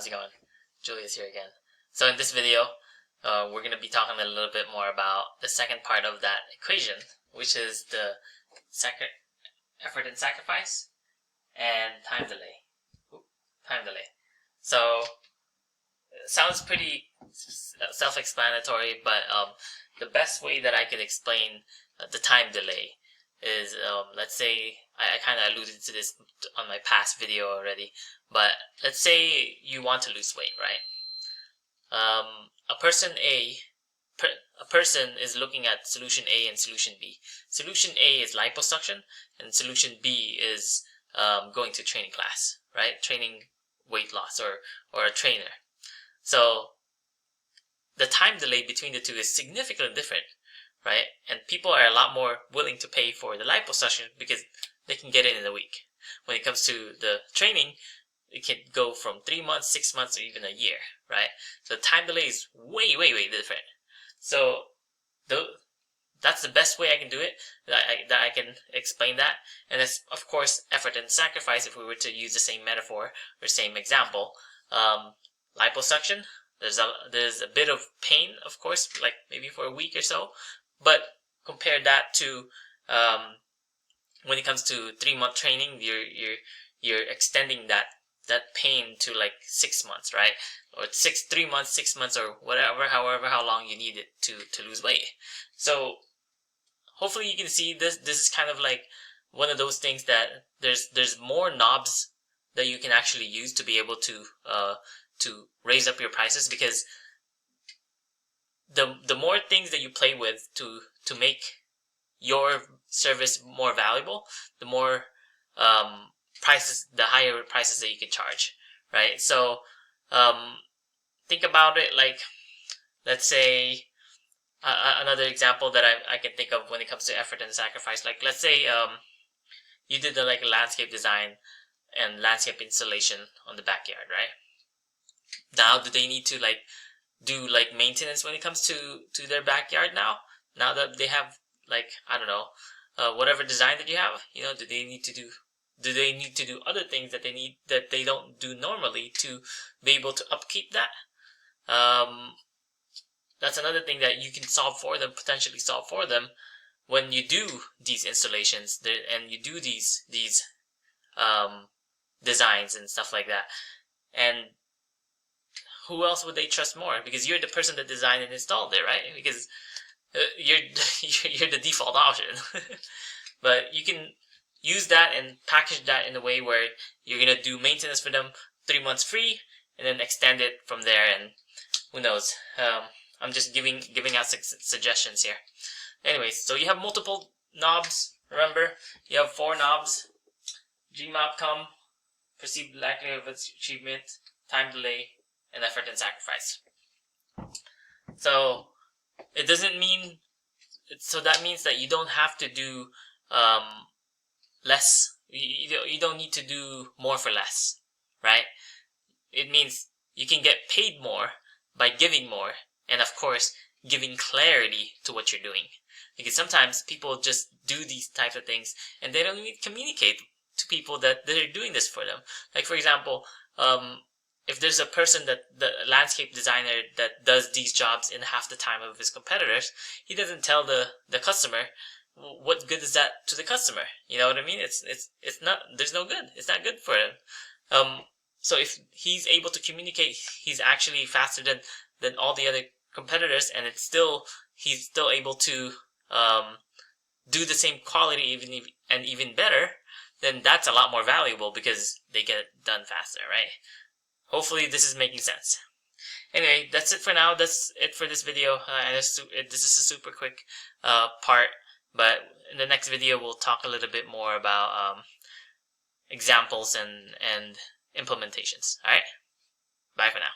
how's it going? Julius here again. So in this video, we're going to be talking a little bit more about the second part of that equation, which is the effort and sacrifice and time delay. So it sounds pretty self-explanatory, but the best way that I could explain the time delay is, let's say, I kind of alluded to this on my past video already, but let's say you want to lose weight, right? A person is looking at solution A and solution B. Solution A is liposuction, and solution B is going to training class, right? Training weight loss or a trainer. So the time delay between the two is significantly different, right? And people are a lot more willing to pay for the liposuction because they can get it in a week. When it comes to the training, it can go from 3 months, 6 months, or even a year, right? So the time delay is way different. So that's the best way I can do it, that I can explain that. And it's, of course, effort and sacrifice if we were to use the same metaphor or same example. Liposuction, there's a bit of pain, of course, like maybe for a week or so, but compare that to when it comes to 3-month training, you're extending that pain to like 6 months, right? Or 3 months, 6 months, or whatever, how long you need it to lose weight. So hopefully you can see this is kind of like one of those things that there's more knobs that you can actually use to be able to raise up your prices, because the more things that you play with to make your service more valuable, the more the higher prices that you can charge, right? So think about it like, let's say, another example that I can think of when it comes to effort and sacrifice. Like, let's say you did a landscape design and landscape installation on the backyard, right? Now, do they need to do maintenance when it comes to their backyard now that they have, I don't know, whatever design that you have? Do they need to do other things that they don't do normally to be able to upkeep that? That's another thing that you can potentially solve for them when you do these installations and you do these designs and stuff like that. And who else would they trust more? Because you're the person that designed and installed it, right? Because you're the default option. But you can use that and package that in a way where you're gonna do maintenance for them 3 months free, and then extend it from there. And who knows? I'm just giving out suggestions here. Anyways, so you have multiple knobs. Remember, you have 4 knobs: dream outcome, perceived likelihood of achievement, time delay, and effort and sacrifice. So it doesn't mean. So that means that you don't have to do less. You don't need to do more for less, right? It means you can get paid more by giving more, and of course giving clarity to what you're doing. Because sometimes people just do these types of things and they don't even communicate to people that they're doing this for them. Like, for example, if there's a person, the landscape designer, that does these jobs in half the time of his competitors, he doesn't tell the customer. What good is that to the customer? You know what I mean? It's not. There's no good. It's not good for him. So if he's able to communicate, he's actually faster than all the other competitors, and he's still able to do the same quality even better. Then that's a lot more valuable because they get it done faster, right? Hopefully this is making sense. Anyway, that's it for now. That's it for this video. This is a super quick part, but in the next video we'll talk a little bit more about examples and implementations. Alright? Bye for now.